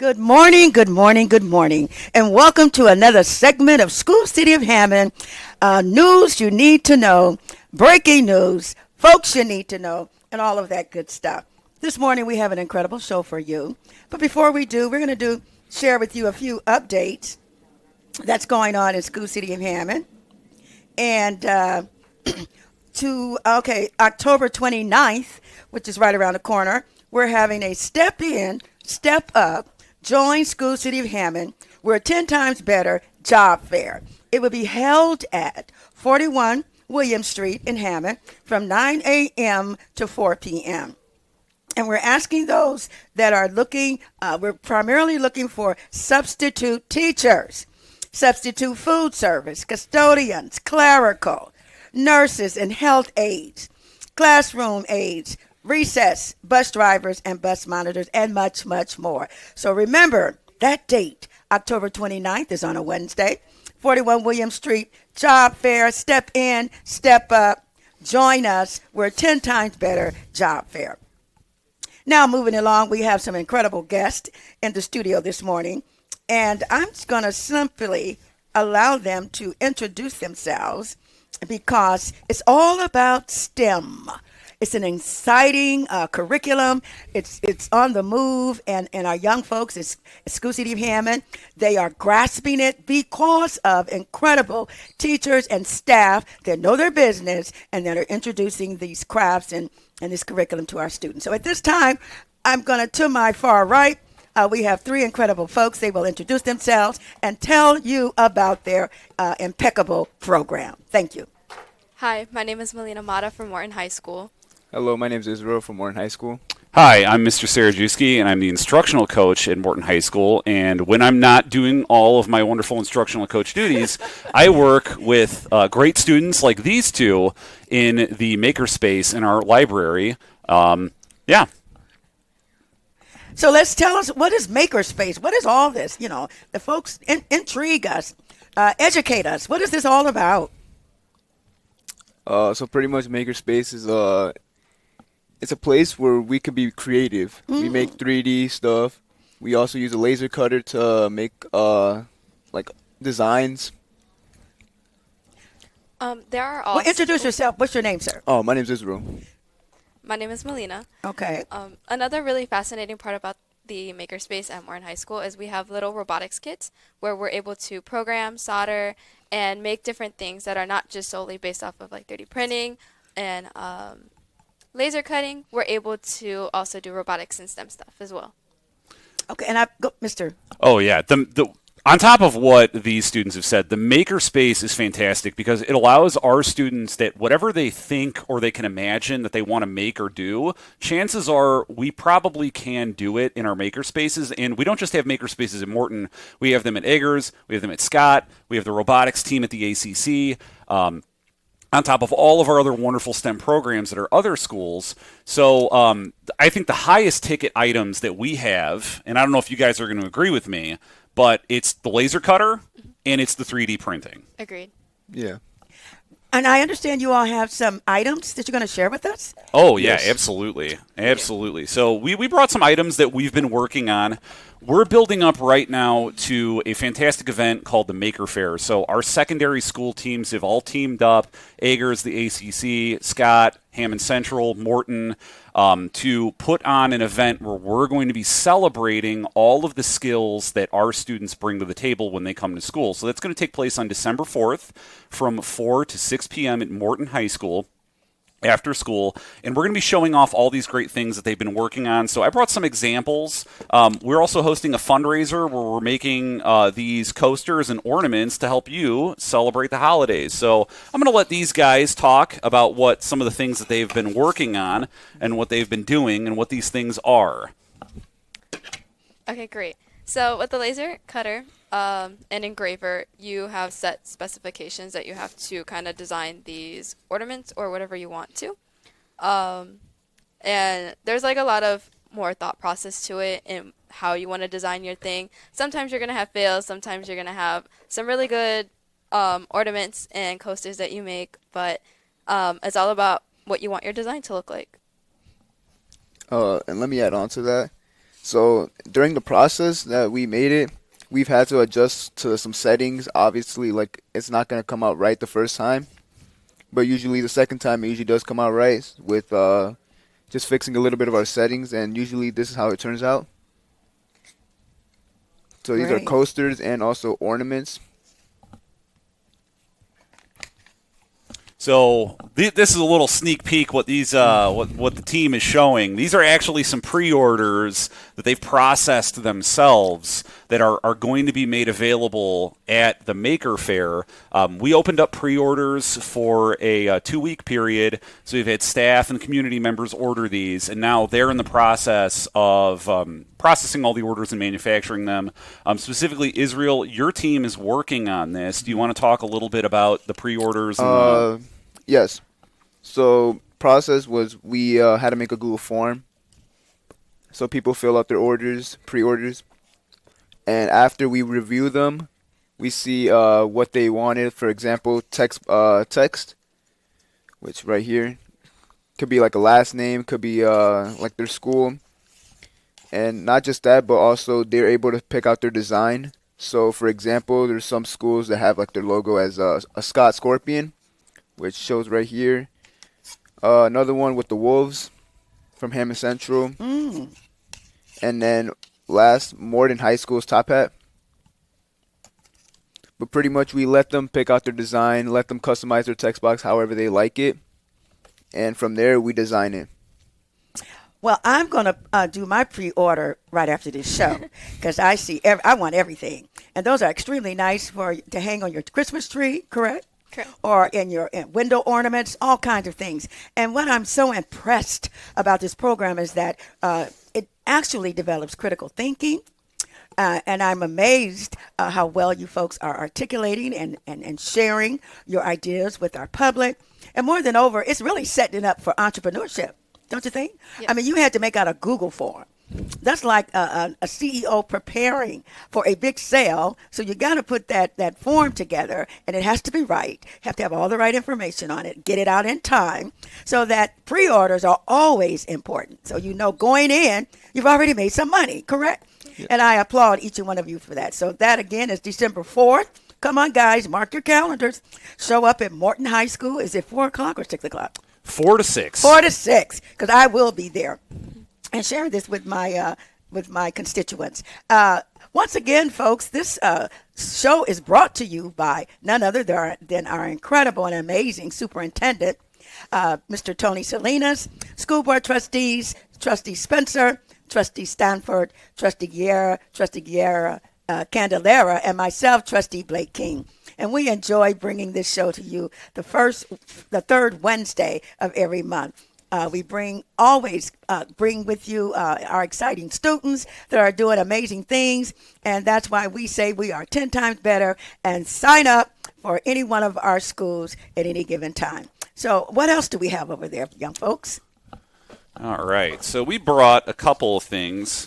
Good morning, good morning, good morning, and welcome to another segment of School City of Hammond. News you need to know, breaking news, folks you need to know, and all of that good stuff. This morning we have an incredible show for you. But before we do, we're going to share with you a few updates that's going on in School City of Hammond. And October 29th, which is right around the corner, we're having a Step In, Step Up, Join School City of Hammond. We're 10 times better job fair. It will be held at 41 William Street in Hammond from 9 a.m. to 4 p.m. And we're asking those that are looking, we're primarily looking for substitute teachers, substitute food service, custodians, clerical, nurses and health aides, classroom aides, recess, bus drivers and bus monitors, and much, much more. So remember that date, October 29th, is on a Wednesday, 41 William Street, job fair, step in, step up, join us. We're 10 times better job fair. Now moving along, we have some incredible guests in the studio this morning, and I'm just going to simply allow them to introduce themselves because it's all about STEM. It's an exciting curriculum. It's on the move, and our young folks at School City of Hammond, they are grasping it because of incredible teachers and staff that know their business and that are introducing these crafts and this curriculum to our students. So at this time, I'm going to my far right, we have three incredible folks. They will introduce themselves and tell you about their impeccable program. Thank you. Hi, my name is Melina Mata from Morton High School. Hello, my name is Israel from Morton High School. Hi, I'm Mr. Sarajewski, and I'm the instructional coach at Morton High School. And when I'm not doing all of my wonderful instructional coach duties, I work with great students like these two in the makerspace in our library. Yeah. So let's tell us, what is makerspace? What is all this? You know, the folks intrigue us, educate us. What is this all about? So pretty much makerspace is it's a place where we could be creative. We make 3D stuff. We also use a laser cutter to make like designs. There are also... Well, introduce yourself. What's your name, sir? Oh, my name is Israel. My name is Melina. Okay. Another really fascinating part about the makerspace at Morton High School is we have little robotics kits where we're able to program, solder, and make different things that are not just solely based off of like 3D printing and laser cutting. We're able to also do robotics and STEM stuff as well. Okay, and I've got Mr. Oh, yeah. On top of what these students have said, the makerspace is fantastic because it allows our students that whatever they think or they can imagine that they want to make or do, chances are we probably can do it in our makerspaces. And we don't just have makerspaces in Morton. We have them at Eggers. We have them at Scott. We have the robotics team at the ACC. On top of all of our other wonderful STEM programs at our other schools. So I think the highest ticket items that we have, and I don't know if you guys are going to agree with me, but it's the laser cutter and it's the 3D printing. Agreed. Yeah. And I understand you all have some items that you're going to share with us? Oh, yeah, Yes. absolutely. Absolutely. So we brought some items that we've been working on. We're building up right now to a fantastic event called the Maker Fair. So our secondary school teams have all teamed up, Eggers, the ACC, Scott, Hammond Central, Morton, to put on an event where we're going to be celebrating all of the skills that our students bring to the table when they come to school. So that's going to take place on December 4th from 4 to 6 p.m. at Morton High School. After school, and we're going to be showing off all these great things that they've been working on. So I brought some examples. We're also hosting a fundraiser where we're making these coasters and ornaments to help you celebrate the holidays. So I'm going to let these guys talk about what some of the things that they've been working on and what they've been doing and what these things are. Okay, great. So with the laser cutter and engraver, you have set specifications that you have to kind of design these ornaments or whatever you want to. And there's like a lot of more thought process to it and how you want to design your thing. Sometimes you're going to have fails. Sometimes you're going to have some really good ornaments and coasters that you make. But it's all about what you want your design to look like. And let me add on to that. So during the process that we made it, we've had to adjust to some settings. Obviously, like it's not gonna come out right the first time, but usually the second time it usually does come out right with just fixing a little bit of our settings, and usually this is how it turns out. So these are Great. coasters and also ornaments. So this is a little sneak peek what these what the team is showing. These are actually some pre-orders that they've processed themselves that are going to be made available at the Maker Faire. We opened up pre-orders for a 2-week period, so we've had staff and community members order these, and now they're in the process of processing all the orders and manufacturing them. Specifically, Israel, your team is working on this. Do you want to talk a little bit about the pre-orders? And Yes. So process was we had to make a Google form, so people fill out their orders, pre-orders, and after we review them, we see what they wanted. For example, text, which right here could be like a last name, could be like their school, and not just that, but also they're able to pick out their design. So, for example, there's some schools that have like their logo as a Scott Scorpion, which shows right here. Another one with the Wolves from Hammond Central. And then last, Morden High School's top hat. But pretty much we let them pick out their design, let them customize their text box however they like it. And from there, we design it. Well, I'm going to do my pre-order right after this show because I want everything. And those are extremely nice to hang on your Christmas tree, correct? Correct. Or in your window ornaments, all kinds of things. And what I'm so impressed about this program is that it actually develops critical thinking. And I'm amazed how well you folks are articulating and sharing your ideas with our public. And more than over, it's really setting it up for entrepreneurship, don't you think? Yeah. I mean, you had to make out a Google form. That's like a CEO preparing for a big sale. So you got to put that form together, and it has to be right. Have to have all the right information on it. Get it out in time, so that pre-orders are always important. So going in, you've already made some money, correct? Yeah. And I applaud each and one of you for that. So that again is December 4th. Come on, guys, mark your calendars. Show up at Morton High School. Is it 4 o'clock or 6 o'clock? 4 to 6. 4 to 6, because I will be there. And share this with my constituents. Once again, folks, this show is brought to you by none other than our incredible and amazing superintendent, Mr. Tony Salinas, school board trustees, Trustee Spencer, Trustee Stanford, Trustee Guerra, Candelera, and myself, Trustee Blake King. And we enjoy bringing this show to you the third Wednesday of every month. We always bring with you our exciting students that are doing amazing things, and that's why we say we are 10 times better, and sign up for any one of our schools at any given time. So what else do we have over there, young folks? All right, so we brought a couple of things.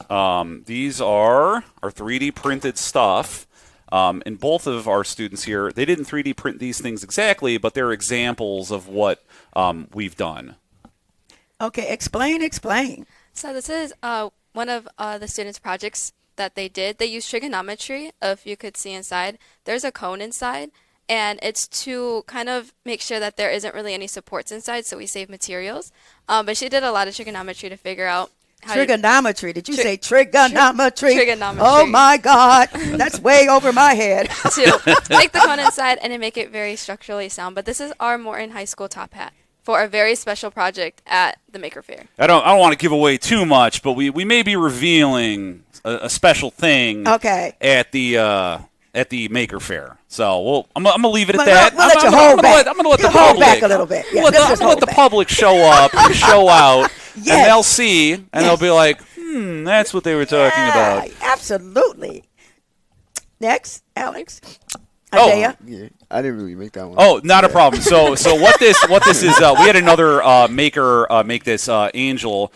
These are our 3D printed stuff. And both of our students here, they didn't 3D print these things exactly, but they're examples of what we've done. Okay, explain. So this is one of the students' projects that they did. They used trigonometry. If you could see inside, there's a cone inside, and it's to kind of make sure that there isn't really any supports inside, so we save materials. But she did a lot of trigonometry to figure out how trigonometry. Did you say trigonometry? Trigonometry. Oh my God, that's way over my head. to take the cone inside and to make it very structurally sound. But this is our Morton High School top hat for a very special project at the Maker Faire. I don't want to give away too much, but we may be revealing a special thing. Okay. At the Maker Faire. So I'm gonna leave it at that. We'll let you hold back. I'm gonna let the hold public back a little bit. Yeah, I'm gonna let the public show up and show out, Yes. and they'll see, and they'll be like, that's what they were talking about. Absolutely. Next, Alex. Oh. Isaiah. Yeah, I didn't really make that one. Oh, not a problem. So what this is, we had another maker make this angel.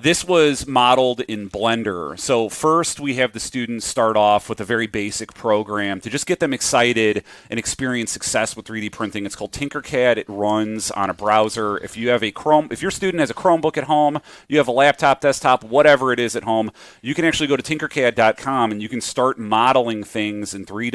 This was modeled in Blender. So first we have the students start off with a very basic program to just get them excited and experience success with 3D printing. It's called Tinkercad. It runs on a browser. If your student has a Chromebook at home, you have a laptop, desktop, whatever it is at home, you can actually go to tinkercad.com and you can start modeling things in 3D,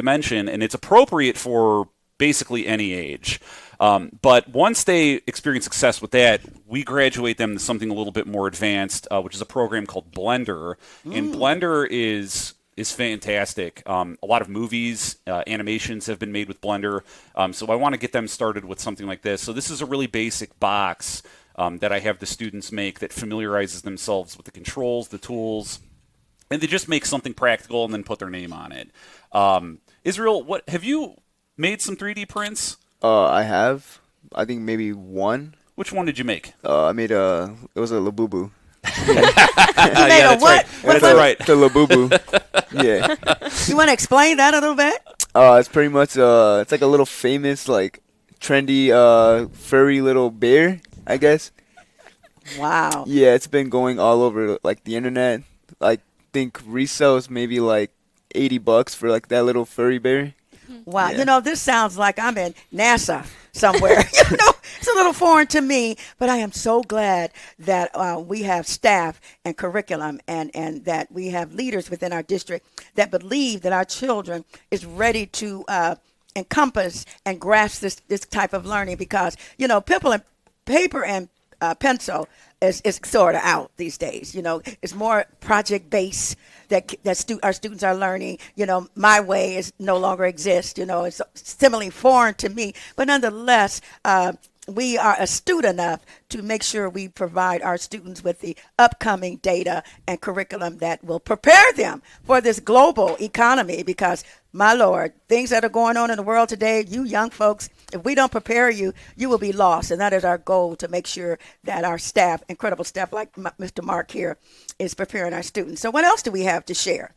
and it's appropriate for basically any age. But once they experience success with that, we graduate them to something a little bit more advanced, which is a program called Blender. And Blender is fantastic. A lot of movies, animations have been made with Blender. So I want to get them started with something like this. So this is a really basic box that I have the students make that familiarizes themselves with the controls, the tools, and they just make something practical and then put their name on it. Israel, have you made some 3D prints? I have. I think maybe one. Which one did you make? I made it was a Labubu. You made a what? That's right. The Labubu. Yeah. You want to explain that a little bit? It's pretty much it's like a little famous, like trendy, furry little bear, I guess. Wow. Yeah, it's been going all over like the internet. I think resale is maybe like $80 for like that little furry bear. Wow. Yeah. This sounds like I'm in NASA somewhere. It's a little foreign to me, but I am so glad that we have staff and curriculum and that we have leaders within our district that believe that our children is ready to encompass and grasp this type of learning because, paper and pencil is sort of out these days. It's more project-based that our students are learning. My way is no longer exists. It's similarly foreign to me, but nonetheless, we are astute enough to make sure we provide our students with the upcoming data and curriculum that will prepare them for this global economy because, my Lord, things that are going on in the world today, you young folks, if we don't prepare you, you will be lost. And that is our goal, to make sure that our staff, incredible staff like Mr. Mark here, is preparing our students. So what else do we have to share?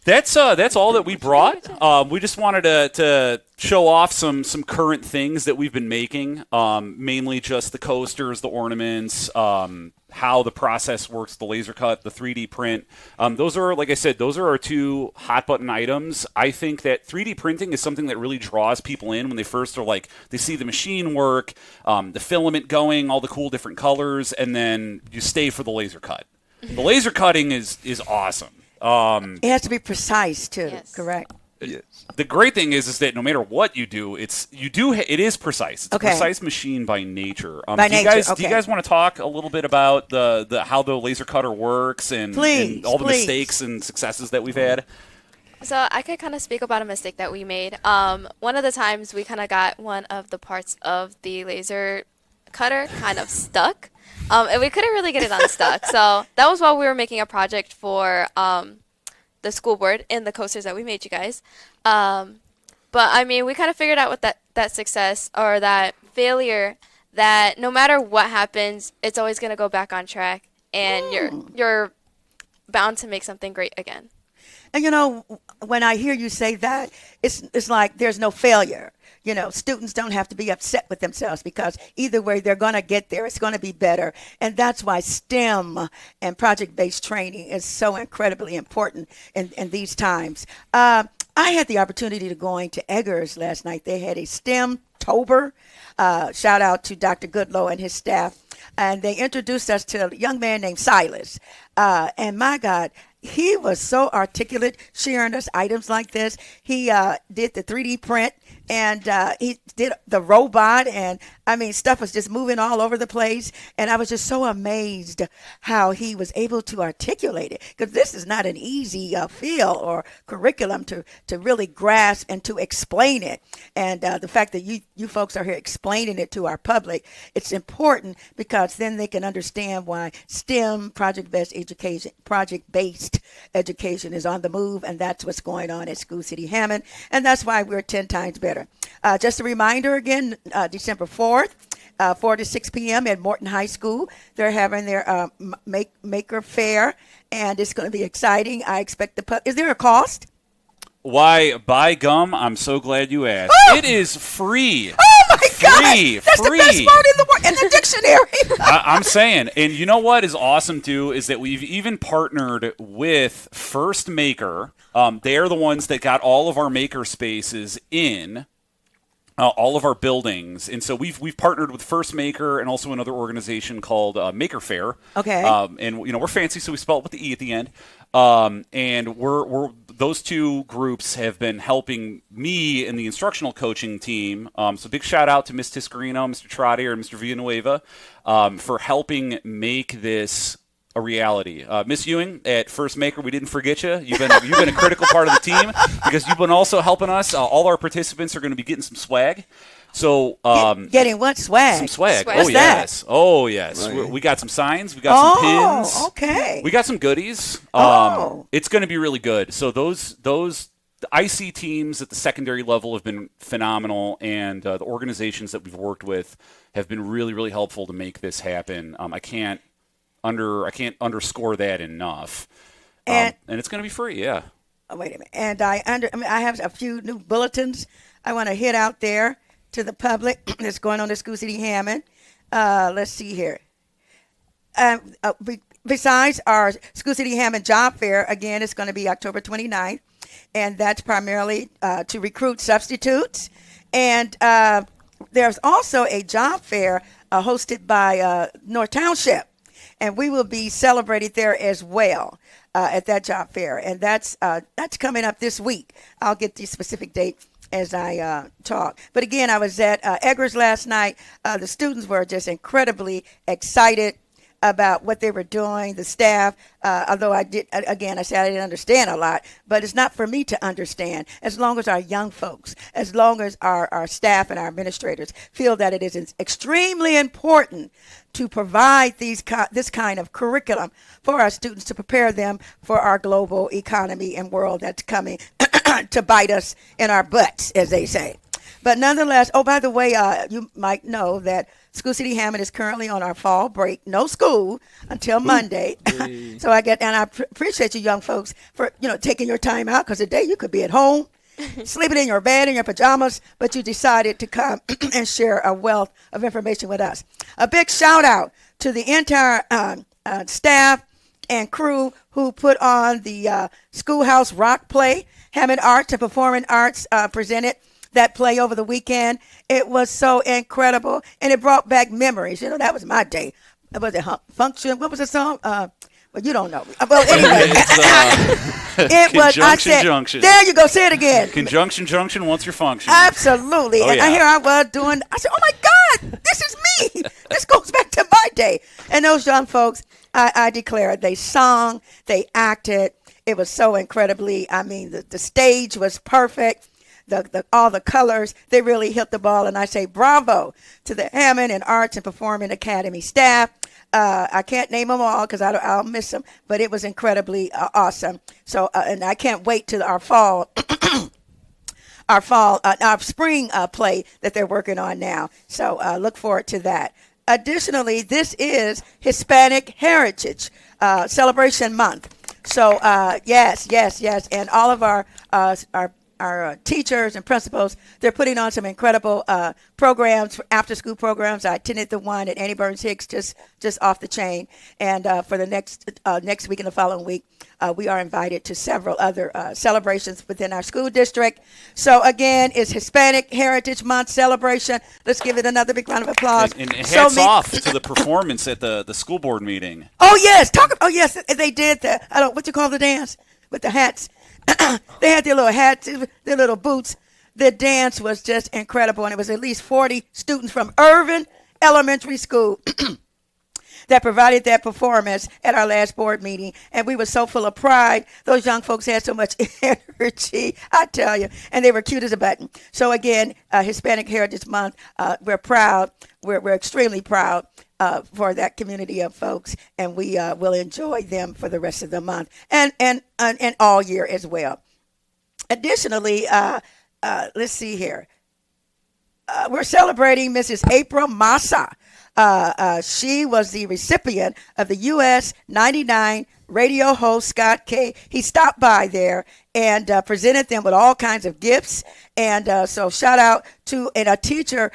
That's all that we brought. We just wanted to show off some current things that we've been making, mainly just the coasters, the ornaments, how the process works, the laser cut, the 3D print. Those are, like I said, those are our two hot button items. I think that 3D printing is something that really draws people in when they first are they see the machine work, the filament going, all the cool different colors, and then you stay for the laser cut. The laser cutting is awesome. It has to be precise too. Yes. Correct. Yes. The great thing is that no matter what you do, it is precise. It's Okay. a precise machine by nature. By nature, do you guys want to talk a little bit about the how the laser cutter works and all the mistakes and successes that we've had? So I could kind of speak about a mistake that we made. One of the times we kind of got one of the parts of the laser cutter kind of stuck. And we couldn't really get it unstuck. So that was while we were making a project for the school board in the coasters that we made you guys. But I mean, we kind of figured out with that success or that failure that no matter what happens, it's always going to go back on track, and you're bound to make something great again. And when I hear you say that, it's like there's no failure. Students don't have to be upset with themselves because either way they're going to get there. It's going to be better. And that's why STEM and project-based training is so incredibly important in these times. I had the opportunity to go to Eggers last night. They had a STEM-tober. Shout out to Dr. Goodlow and his staff. And they introduced us to a young man named Silas. And my God, he was so articulate sharing us items like this. He did the 3D print. And he did the robot, and I mean, stuff was just moving all over the place. And I was just so amazed how he was able to articulate it, because this is not an easy field or curriculum to really grasp and to explain it. And the fact that you folks are here explaining it to our public, it's important because then they can understand why STEM, project-based education is on the move, and that's what's going on at School City Hammond, and that's why we're 10 times better. Just a reminder again, December 4th, 4 to 6 p.m. at Morton High School. They're having their Maker Fair, and it's going to be exciting. I expect is there a cost? Why, by gum, I'm so glad you asked. It is free. Oh, my God. Free. That's the best part in the world. in the dictionary. I'm saying, and you know what is awesome too is that we've even partnered with First Maker. They are the ones that got all of our maker spaces in all of our buildings, and so we've partnered with First Maker and also another organization called Maker Fair. Okay. And we're fancy, so we spell it with the E at the end. And we're those two groups have been helping me in the instructional coaching team. So big shout out to Ms. Tiscarino, Mr. Trotti, or Mr. Villanueva for helping make this a reality. Miss Ewing at First Maker, we didn't forget you. You've been a critical part of the team because you've been also helping us. All our participants are going to be getting some swag. So getting what swag? Some swag. What's Oh that? yes. Oh yes. Right. We got some signs. We got some pins. Okay. We got some goodies. It's going to be really good. So those IC teams at the secondary level have been phenomenal, and the organizations that we've worked with have been really, really helpful to make this happen. I can't underscore that enough. And it's going to be free. Yeah. Oh, wait a minute. And I have a few new bulletins I want to hit out there to the public that's going on at School City Hammond. Let's see here. Besides our School City Hammond Job Fair, again, it's going to be October 29th, and that's primarily to recruit substitutes. And there's also a job fair hosted by North Township, and we will be celebrated there as well at that job fair. And that's coming up this week. I'll get the specific date as I talk. But again, I was at Eggers last night. The students were just incredibly excited about what they were doing, the staff, although I said I didn't understand a lot, but it's not for me to understand. As long as our young folks, as long as our staff and our administrators feel that it is extremely important to provide this kind of curriculum for our students to prepare them for our global economy and world that's coming to bite us in our butts, as they say. But nonetheless, oh, by the way, you might know that School City Hammond is currently on our fall break. No school until Monday. So I appreciate you young folks for, taking your time out, because today you could be at home, sleeping in your bed in your pajamas, but you decided to come and share a wealth of information with us. A big shout out to the entire staff and crew who put on the Schoolhouse Rock play. Hammond Arts and Performing Arts presented that play over the weekend. It was so incredible, and it brought back memories. That was my day. Was it Function? What was the song? Well, you don't know. Well, anyway. It was, I said, Junction. There you go. Say it again. Conjunction junction once you're functioning. Absolutely. Oh, and yeah. here I was doing, I said, oh my God, this is me. This goes back to my day. And those young folks, I declare, they sung, they acted. It was so incredibly, the stage was perfect. All the colors, they really hit the ball, and I say bravo to the Hammond and Arts and Performing Academy staff. I can't name them all because I'll miss them, but it was incredibly awesome. So, and I can't wait till our fall, our spring play that they're working on now. So look forward to that. Additionally, this is Hispanic Heritage Celebration Month. So yes, and all of our teachers and principals, they're putting on some incredible programs, after-school programs. I attended the one at Annie Burns Hicks, just off the chain. And for the next week and the following week, we are invited to several other celebrations within our school district. So again, it's Hispanic Heritage Month celebration. Let's give it another big round of applause. And hats off to the performance at the school board meeting. Oh yes, yes, they did that. What you call the dance with the hats. They had their little hats, their little boots. The dance was just incredible, and it was at least 40 students from Irvin Elementary School that provided that performance at our last board meeting, and we were so full of pride. Those young folks had so much energy, I tell you, and they were cute as a button. So again, Hispanic Heritage Month, we're proud. We're extremely proud for that community of folks, and we will enjoy them for the rest of the month and all year as well. Additionally, let's see here. We're celebrating Mrs. April Massa. She was the recipient of the U.S. 99 radio host Scott K. He stopped by there and presented them with all kinds of gifts. And so shout out to, and a teacher,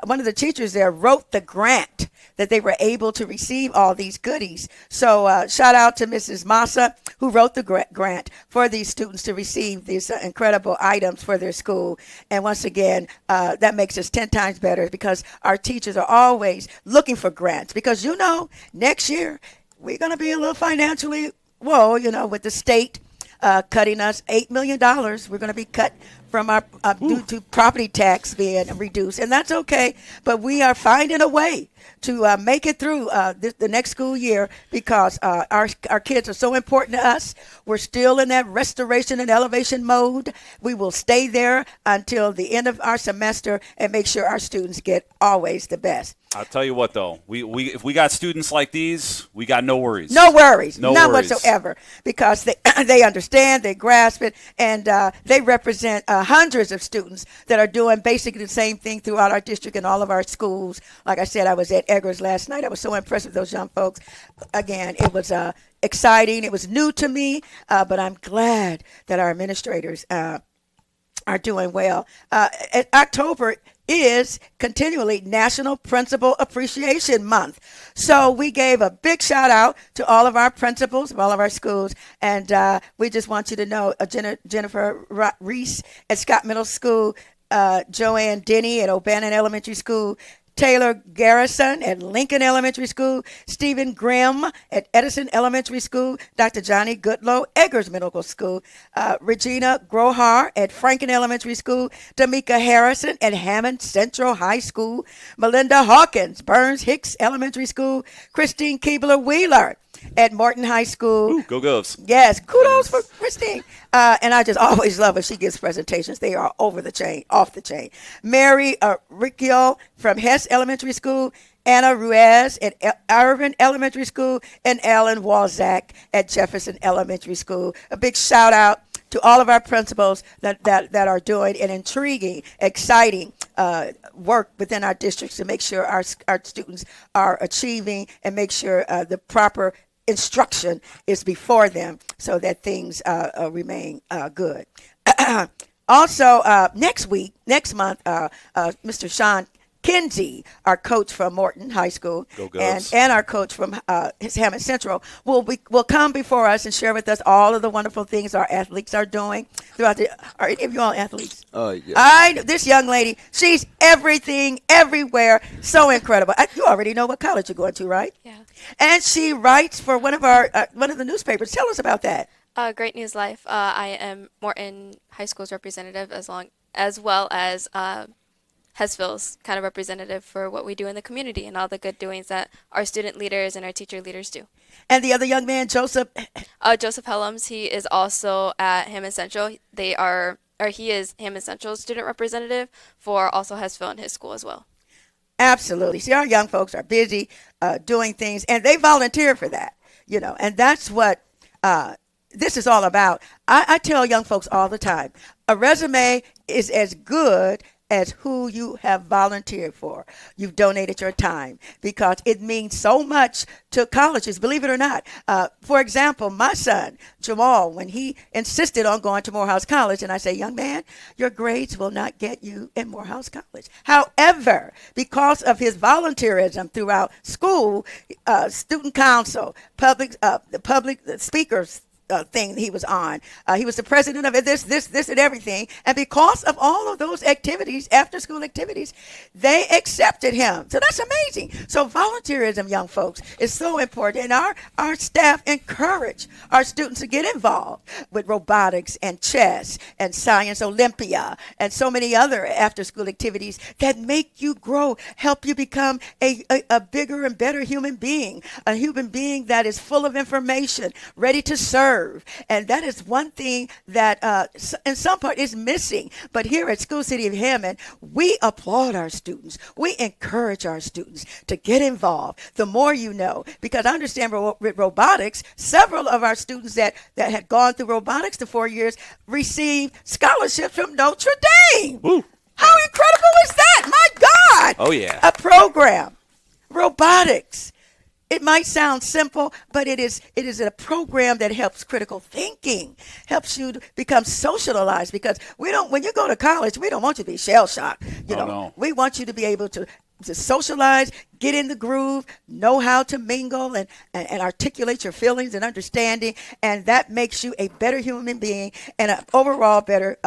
one of the teachers there wrote the grant that they were able to receive all these goodies. So shout out to Mrs. Massa, who wrote the grant for these students to receive these incredible items for their school. And once again, that makes us 10 times better because our teachers are always looking for grants. Because, next year, we're going to be a little financially, with the state cutting us $8 million. We're going to be cut from our due to property tax being reduced, and that's okay. But we are finding a way to make it through the next school year because our kids are so important to us. We're still in that restoration and elevation mode. We will stay there until the end of our semester and make sure our students get always the best. I'll tell you what, though, if we got students like these, we got no worries. No worries, none whatsoever, because they understand, they grasp it, and they represent hundreds of students that are doing basically the same thing throughout our district and all of our schools. Like I said, I was at Eggers last night. I was so impressed with those young folks. Again, it was exciting. It was new to me, but I'm glad that our administrators are doing well. October is continually National Principal Appreciation Month. So we gave a big shout out to all of our principals of all of our schools. And we just want you to know Jennifer Reese at Scott Middle School, Joanne Denny at O'Bannon Elementary School, Taylor Garrison at Lincoln Elementary School, Stephen Grimm at Edison Elementary School, Dr. Johnny Goodlow, Eggers Middle School, Regina Grohar at Franklin Elementary School, Tamika Harrison at Hammond Central High School, Melinda Hawkins, Burns Hicks Elementary School, Christine Keebler Wheeler at Morton High School. Ooh, go Govs. Yes, kudos for Christine. And I just always love her. She gives presentations. They are off the chain. Mary Riccio from Hess Elementary School, Anna Ruiz at Irvin Elementary School, and Ellen Walzak at Jefferson Elementary School. A big shout out to all of our principals that are doing an intriguing, exciting work within our districts to make sure our students are achieving and make sure the proper instruction is before them so that things remain good. Also, next month, Mr. Sean Kinsey, our coach from Morton High School, and our coach from Hammond Central, will come before us and share with us all of the wonderful things our athletes are doing throughout are any of you all athletes? Yeah. This young lady, she's everything, everywhere, so incredible. You already know what college you're going to, right? Yeah. And she writes for one of the newspapers. Tell us about that. Great News Life. I am Morton High School's representative as well as Hessville's kind of representative for what we do in the community and all the good doings that our student leaders and our teacher leaders do. And the other young man, Joseph? Joseph Helms, he is also at Hammond Central. He is Hammond Central's student representative for also Hessville and his school as well. Absolutely. See, our young folks are busy doing things, and they volunteer for that, and that's what this is all about. I tell young folks all the time, a resume is as good as who you have volunteered for. You've donated your time because it means so much to colleges, believe it or not. For example, my son, Jamal, when he insisted on going to Morehouse College, and I say, young man, your grades will not get you in Morehouse College. However, because of his volunteerism throughout school, student council, the public speakers, thing he was on. He was the president of this, and everything. And because of all of those activities, after school activities, they accepted him. So that's amazing. So volunteerism, young folks, is so important. And our staff encourage our students to get involved with robotics and chess and Science Olympia and so many other after school activities that make you grow, help you become a bigger and better human being, a human being that is full of information, ready to serve. And that is one thing that in some part is missing. But here at School City of Hammond, we applaud our students. We encourage our students to get involved. The more you know, because I understand with robotics, several of our students that had gone through robotics the 4 years received scholarships from Notre Dame. Woo. How incredible is that? My God. Oh, yeah. A program, robotics, It might sound simple, but it is a program that helps critical thinking, helps you to become socialized, because when you go to college, we don't want you to be shell shocked. No. We want you to be able to socialize, get in the groove, know how to mingle and articulate your feelings and understanding, and that makes you a better human being and an overall better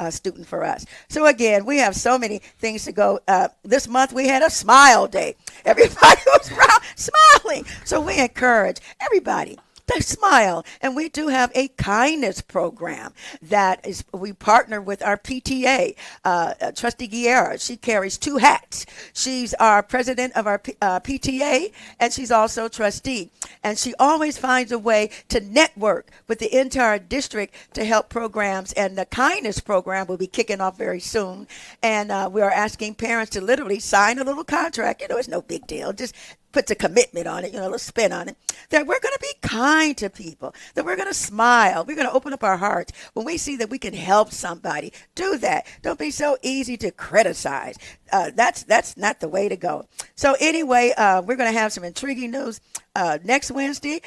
student for us. So again, we have so many things to go. This month we had a smile day. Everybody was around smiling. So we encourage everybody to smile. And we do have a kindness program that is, we partner with our PTA, Trustee Guerra. She carries 2 hats. She's our president of our PTA, and she's also trustee. And she always finds a way to network with the entire district to help programs. And the kindness program will be kicking off very soon. And we are asking parents to literally sign a little contract. It's no big deal. Just puts a commitment on it, a little spin on it, that we're going to be kind to people, that we're going to smile, we're going to open up our hearts. When we see that we can help somebody, do that. Don't be so easy to criticize. That's not the way to go. So anyway, we're going to have some intriguing news next Wednesday.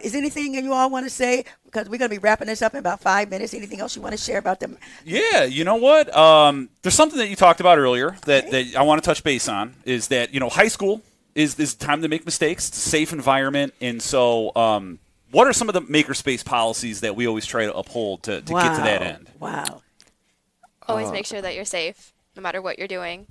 Is anything you all want to say? Because we're going to be wrapping this up in about 5 minutes. Anything else you want to share about them? Yeah, you know what? There's something that you talked about earlier that I want to touch base on, is that, high school is time to make mistakes. It's a safe environment. And so what are some of the makerspace policies that we always try to uphold to get to that end? Wow. Always make sure that you're safe, no matter what you're doing.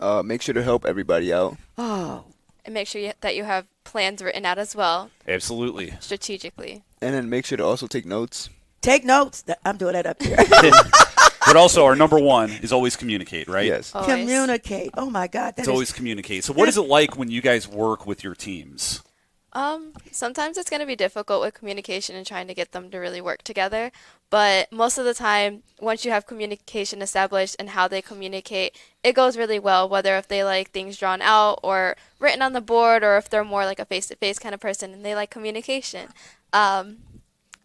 Make sure to help everybody out. Oh. And make sure that you have plans written out as well, Absolutely. strategically. And then make sure to also take notes. Take notes. I'm doing that up here. But also, our number one is always communicate, right? Yes. Always. Communicate. Oh, my God. It's always communicate. So what is it like when you guys work with your teams? Sometimes it's going to be difficult with communication and trying to get them to really work together. But most of the time, once you have communication established and how they communicate, it goes really well, whether if they like things drawn out or written on the board, or if they're more like a face-to-face kind of person and they like communication.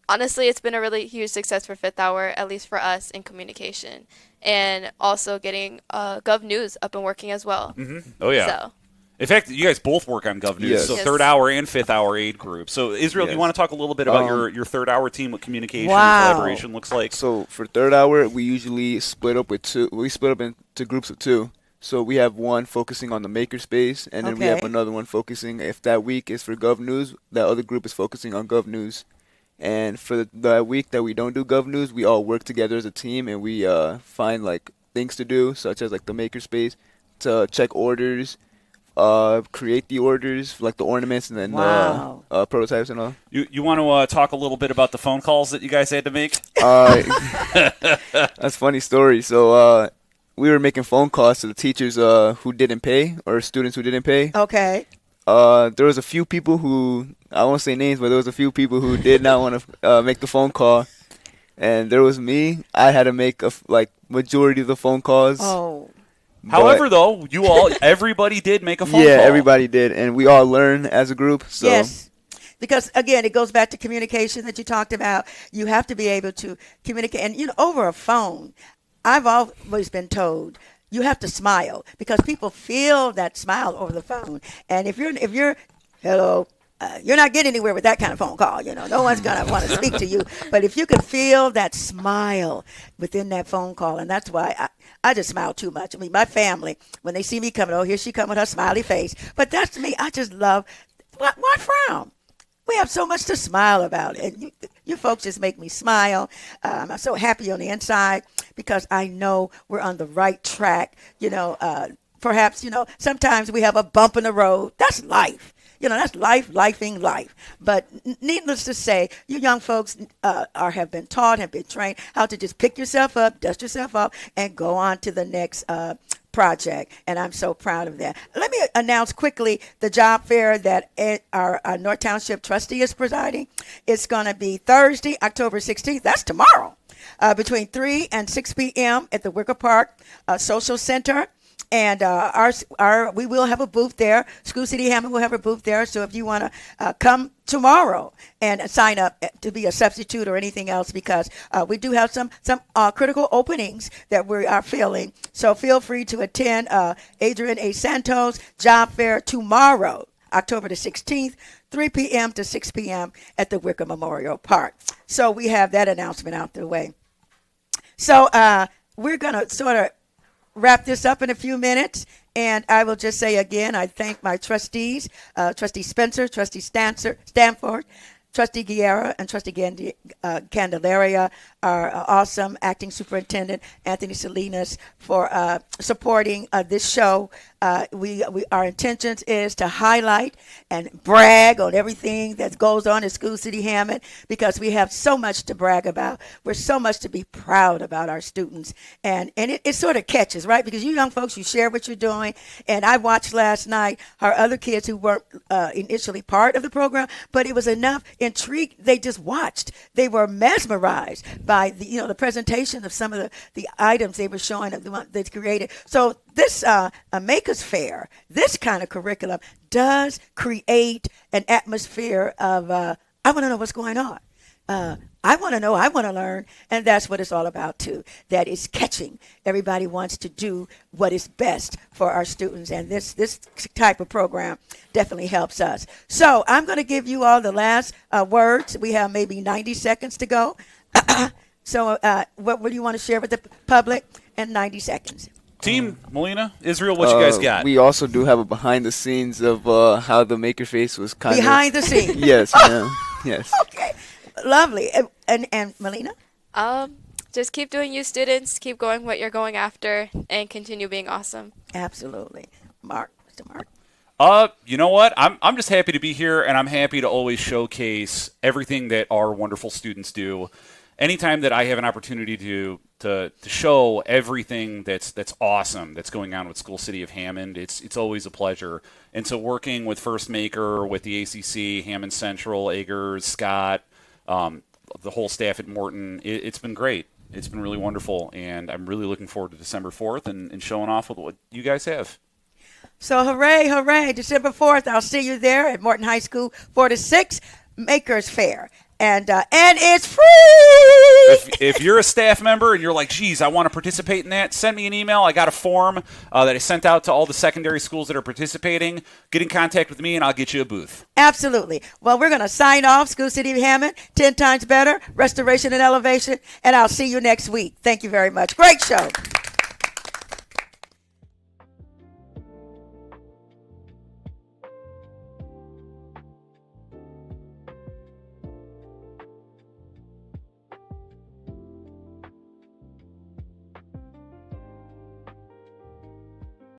Honestly, it's been a really huge success for Fifth Hour, at least for us, in communication. And also getting Gov News up and working as well. Mm-hmm. Oh, yeah. So. In fact, you guys both work on Gov News, Yes. so Yes. Third Hour and Fifth Hour aid group. So, Israel, do you Yes. want to talk a little bit about your Third Hour team, what communication Wow. and collaboration looks like? So for third hour, we usually split up with 2. We split up into groups of 2. So we have one focusing on the makerspace, and then we have Okay. another one focusing, if that week is for Gov News, that other group is focusing on Gov News. And for the week that we don't do Gov News, we all work together as a team, and we find like things to do, such as like the makerspace, to check orders, create the orders, like the ornaments, and then Wow. prototypes and all. You want to talk a little bit about the phone calls that you guys had to make? That's a funny story. So we were making phone calls to the teachers who didn't pay, or students who didn't pay. Okay. There was a few people who, I won't say names, but there was a few people who did not want to make the phone call. And there was me. I had to make majority of the phone calls. Oh. However, though, everybody did make a phone Yeah, call. everybody did, and we all learn as a group. So Yes. Because, again, it goes back to communication that you talked about. You have to be able to communicate. And, over a phone, I've always been told you have to smile, because people feel that smile over the phone. And if you're hello, you're not getting anywhere with that kind of phone call. No one's going to want to speak to you. But if you can feel that smile within that phone call, and that's why I just smile too much. I mean, my family, when they see me coming, oh, here she come with her smiley face. But that's me. I just love, why frown? We have so much to smile about. And you folks just make me smile. I'm so happy on the inside, because I know we're on the right track. Perhaps, sometimes we have a bump in the road. That's life. That's lifing life. But needless to say, you young folks have been taught, have been trained how to just pick yourself up, dust yourself off, and go on to the next project. And I'm so proud of that. Let me announce quickly the job fair that our North Township trustee is presiding. It's going to be Thursday, October 16th. That's tomorrow, between 3 and 6 p.m. at the Wicker Park Social Center. And we will have a booth there. School City Hammond will have a booth there. So if you want to come tomorrow and sign up to be a substitute or anything else, because we do have some critical openings that we are filling. So feel free to attend Adrian A. Santos job fair tomorrow, October the 16th, 3 p.m. to 6 p.m. at the Wicker Memorial Park. So we have that announcement out the way. So we're going to sort of wrap this up in a few minutes. And I will just say again, I thank my trustees, Trustee Spencer, Trustee Stanford, Trustee Guerra, and Trustee Candelaria, our awesome acting superintendent, Anthony Salinas, for supporting this show. Our intentions is to highlight and brag on everything that goes on in School City Hammond, because we have so much to brag about. We're so much to be proud about our students. And it sort of catches, right? Because you young folks, you share what you're doing. And I watched last night our other kids who weren't initially part of the program, but it was enough intrigue. They just watched. They were mesmerized by the presentation of some of the items they were showing of the one they created. So this Makers Fair, this kind of curriculum does create an atmosphere of I want to know what's going on. I want to know, I want to learn, and that's what it's all about too. That is catching. Everybody wants to do what is best for our students, and this type of program definitely helps us. So I'm going to give you all the last words. We have maybe 90 seconds to go. So what do you want to share with the public in 90 seconds? Team, Melina, Israel, what you guys got? We also do have a behind the scenes of how the Maker Face was kind of... Behind the scenes? Yes, ma'am. Yes. Okay. Lovely. And Melina? Just keep doing you students, keep going what you're going after, and continue being awesome. Absolutely. Mark, Mr. Mark. You know what? I'm just happy to be here, and I'm happy to always showcase everything that our wonderful students do. Anytime that I have an opportunity to show everything that's awesome that's going on with School City of Hammond, it's always a pleasure. And so working with First Maker, with the ACC, Hammond Central, Eggers, Scott, the whole staff at Morton, it's been great. It's been really wonderful, and I'm really looking forward to December 4th and showing off with what you guys have. So hooray, hooray, December 4th, I'll see you there at Morton High School, 4 to 6, Makers Fair. And it's free. If you're a staff member and you're like, geez, I want to participate in that, send me an email. I got a form that I sent out to all the secondary schools that are participating. Get in contact with me, and I'll get you a booth. Absolutely. Well, we're going to sign off. School City of Hammond, 10 times better, restoration and elevation, and I'll see you next week. Thank you very much. Great show.